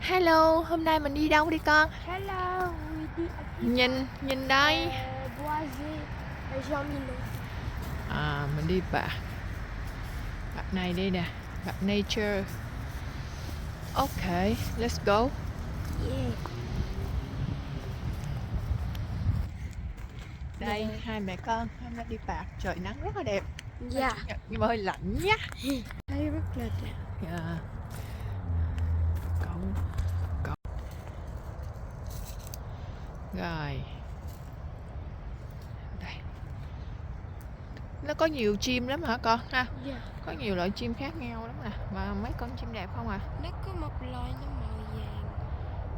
Hello, hôm nay mình đi đâu đi con? Hello, we did Nhìn đây. Boisé Jean Milo. Mình đi bạc này đi nè, bạc nature. Ok, let's go. Yeah. Đây, hai mẹ con hôm nay đi bạc, trời nắng rất là đẹp. Yeah. Chủ nhật nhưng mà hơi lạnh nhá. Thấy rất là đẹp. Yeah. Cậu. Rồi. Đây. Nó có nhiều chim lắm hả con ha? Yeah. Có nhiều loại chim khác nhau lắm nè. Mà mấy con chim đẹp không à? Nó có một loại nó màu vàng.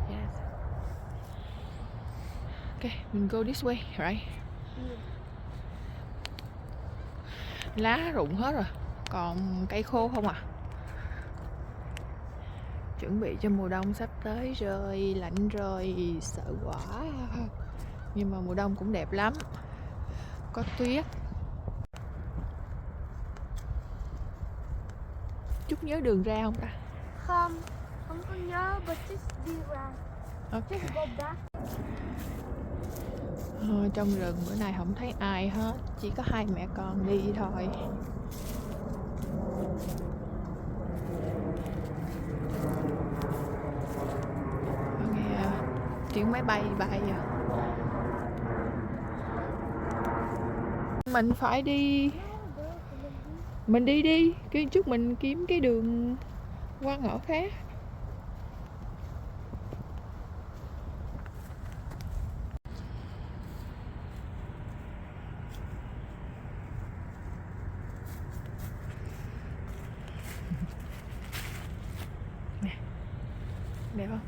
Yes. Okay, mình go this way, right? Yeah. Lá rụng hết rồi, còn cây khô không à. Chuẩn bị cho mùa đông sắp tới rồi, lạnh rồi, sợ quá. Nhưng mà mùa đông cũng đẹp lắm, có tuyết. Chút nhớ đường ra không ta? Không có nhớ, but just đi ra. Okay. Just go back. Trong rừng bữa nay không thấy ai hết, chỉ có hai mẹ con đi thôi. Nghe tiếng máy bay bay à. Mình phải đi. Mình đi cái chút mình kiếm cái đường qua ngõ khác. Nè, đẹp không?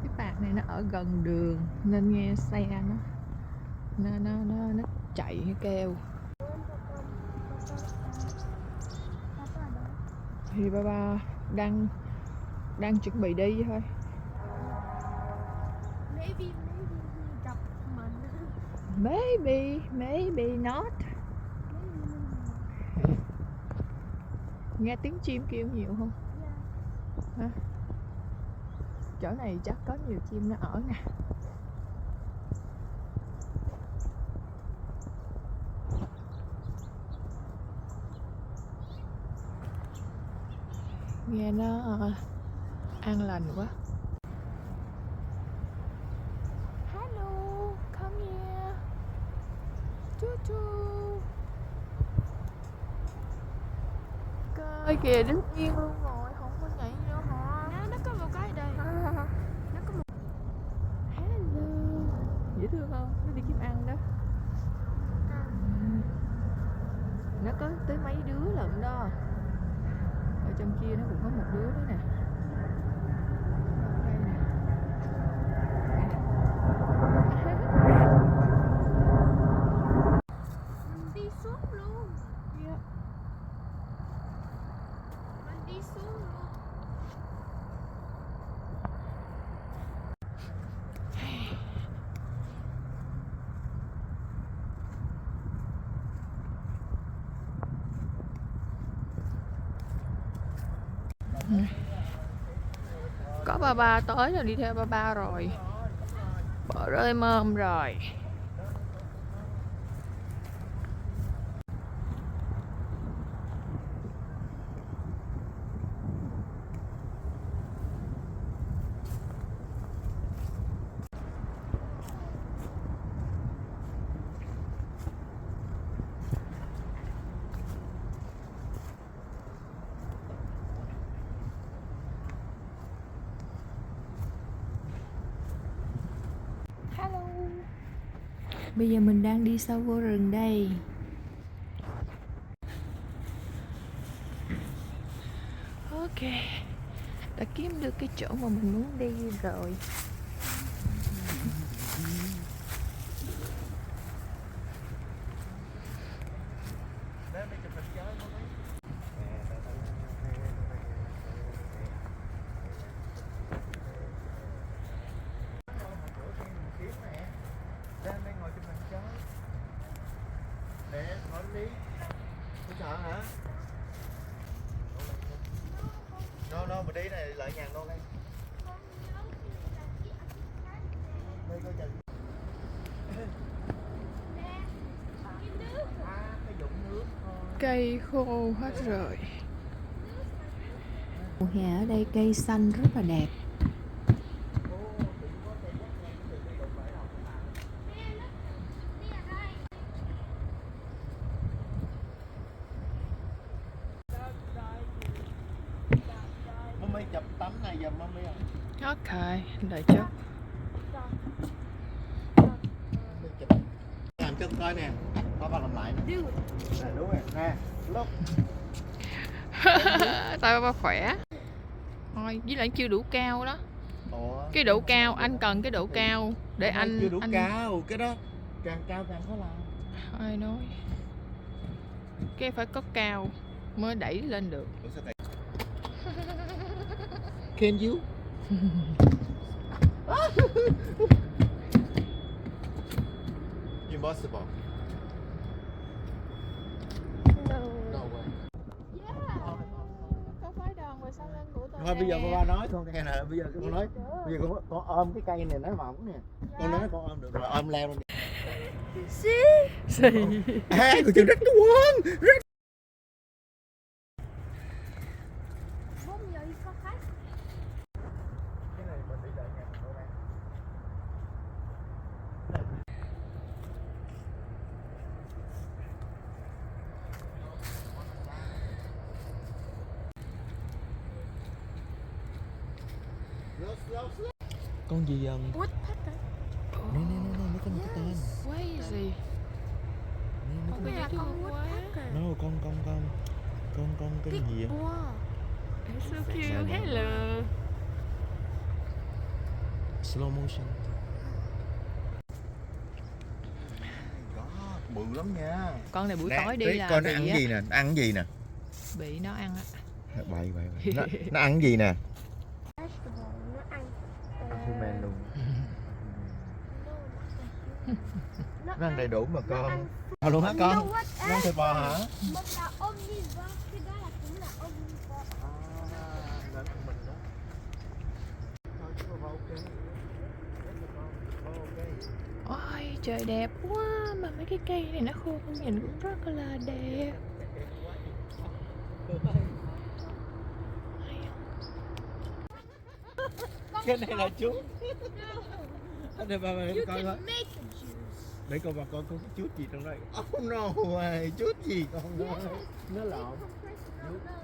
Cái bạc này nó ở gần đường nên nghe xe nó chạy nó kêu. Thì ba đang chuẩn bị đi thôi. Maybe gặp mình. Maybe not. Nghe tiếng chim kêu nhiều không? Hả? Chỗ này chắc có nhiều chim nó ở nè. Nghe nó an lành quá. Hello, come here. Chu chu. Coi kìa, đứng yên luôn rồi, không có nhảy nữa hả? Nó có một cái đây. Nó có một. Hello. Dễ thương không? Nó đi kiếm ăn đó. Nó có tới mấy đứa lận đó. Ở trong kia nó cũng có một đứa nữa nè. Đây nè. Mình đi xuống luôn. Yeah. Mình đi xuống luôn. Có ba tới rồi, đi theo ba rồi. Bỏ rơi mơm rồi. Hello. Bây giờ mình đang đi sâu vô rừng đây. Ok, đã kiếm được cái chỗ mà mình muốn đi rồi. thôi mình đi này lại nhàn đâu đây. Đây coi chừng. Cái dụng nước thôi. Cây khô hết rồi. Mùa hè ở đây cây xanh rất là đẹp. Mommy chụp tấm này giùm Mommy ơi. Ok, đợi chút. Làm cho coi nè, ba làm lại nè. Nè đúng rồi, nè, lúc. Tay ba khỏe. Thôi, với lại chưa đủ cao đó. Ủa? Cái độ cao, anh cần cái độ cao để anh chưa đủ anh cao, cái đó càng cao càng khó làm. ai nói. Cái phải có cao mới đẩy lên được. Ủa sao vậy? Can you? Impossible. No. No way. Có phái đoàn và sau lưng của tôi. Thôi bây giờ ba nói con nghe nè, bây giờ con nói, bây giờ con ôm cái cây này nó mỏng nè. Con nói con ôm được rồi, ôm leo lên đi. See? Hai của trường rất quên. Bom giờ đi có khách. Cái này mình đi đợi nhà mình đâu đây. Con gì Woodpecker. nè nó có một cái tên. Quái gì? Nè, nó Con có... cái gì chứ Con quái? woodpecker. No, con cái gì á? Wow. It's so cute. Hello. Slow motion. God, bự lắm nha. Con này buổi Nè, tối đi Trí, là coi nó bị ăn á, gì nè, nó ăn gì nè. bị nó ăn á. Bậy. Nó ăn gì nè? Vegetable. Nó ăn. Human luôn. Nó Nó ăn đầy đủ mà nó con. ăn- Luôn hả You con? know what Nó ăn thịt bò hả? Mình là omnivore. Cái đó là cũng là omnivore. Là con mình đó. Thôi chứ con ok. Ôi trời đẹp quá, mà mấy cái cây này nó khô không nhìn cũng rất là đẹp. Cái này là chú. Đây ba You coi thôi. can make a juice. Để coi bà con có cái chút gì trong đây. Oh no way, chút gì con ơi. Nó lộn.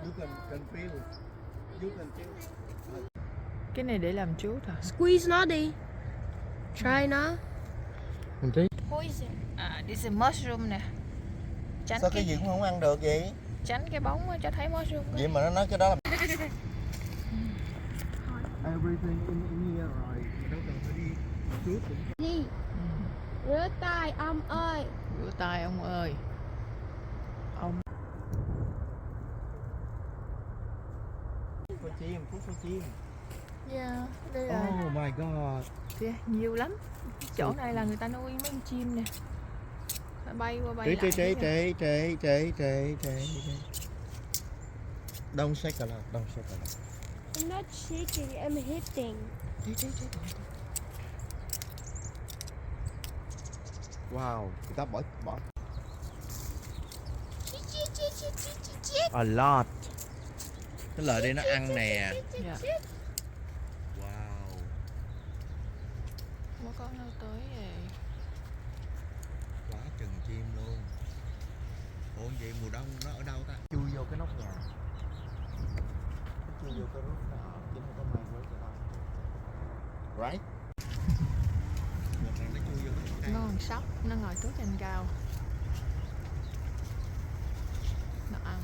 You can feel. You can feel. Cái này để làm chuốt à? Squeeze nó đi. Try nó. Mình tí. Poison. À, this is mushroom nè. Tránh Sao cái gì cũng không ăn được vậy? tránh cái bóng á, cho thấy mushroom. Vậy mà nó nói cái đó là everything in here rồi. Mình đâu cần phải đi trước cũng Đi. Rửa tay ông ơi. Rửa tay ông ơi. Ông có chim, có chim. yeah, đây là Oh my god. kìa, nhiều lắm. Chỗ này là người ta nuôi mấy con chim nè. Nó bay qua bay Trễ. lại. Don't shake a lot, don't shake a lot. I'm not shaking, I'm hitting. Wow, người ta bỏ a lot. Cái lời đây nó ăn nè. Dạ. Wow. Có con đâu tới vậy? Quá chừng chim luôn. Ủa vậy mùa đông nó ở đâu ta? Chui vô cái nóc nhà. Chui vô cái nóc nhà chứ không có may với tụi tao. Right? Một lần nó chui vô cái nóc Nó còn sóc, nó ngồi tốt trên cao. Nó ăn.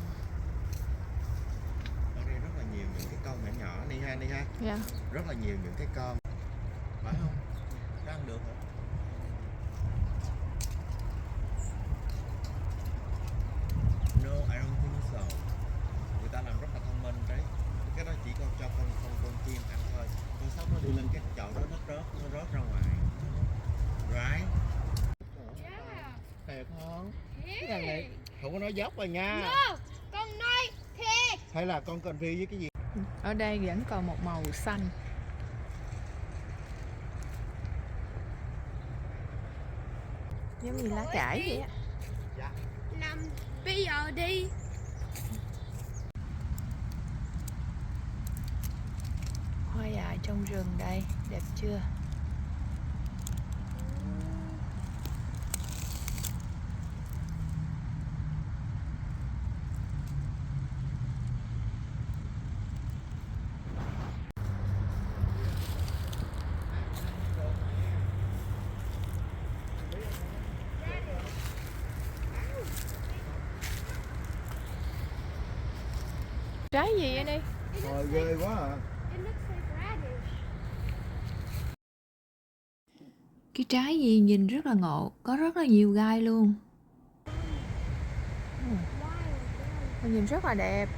Ở đây rất là nhiều những cái con nhỏ nhỏ đi ha. Dạ. Rất là nhiều những cái con. Phải không? Nó ăn được hả? No, I don't think so. Người ta làm rất là thông minh đấy. Cái đó chỉ cho con chim ăn thôi. Con sóc nó đi lên cái chậu đó nó rớt ra ngoài. Right? Yeah. Thiệt không? Cái thằng này không có nói dốc rồi nha. No, con nói thiệt. Hay là con confused với cái gì? Ở đây vẫn còn một màu xanh. Giống như lá cải vậy á. Nằm bây giờ đi. Hoa dại trong rừng đây, đẹp chưa? Trái gì vậy đi? Rồi ghê quá à. It looks like radish. Cái trái gì nhìn rất là ngộ, có rất là nhiều gai luôn. Nó nhìn rất là đẹp.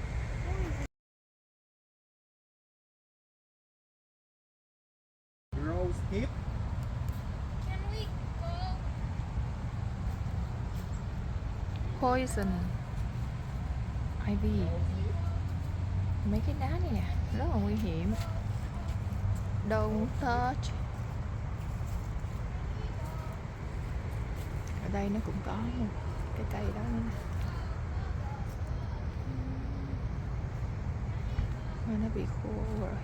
Rose hip. Can we go? Poison ivy. Mấy cái đá này nè rất là nguy hiểm. Don't touch. Ở đây nó cũng có một cái cây đó nữa nè. Mà nó bị khô rồi.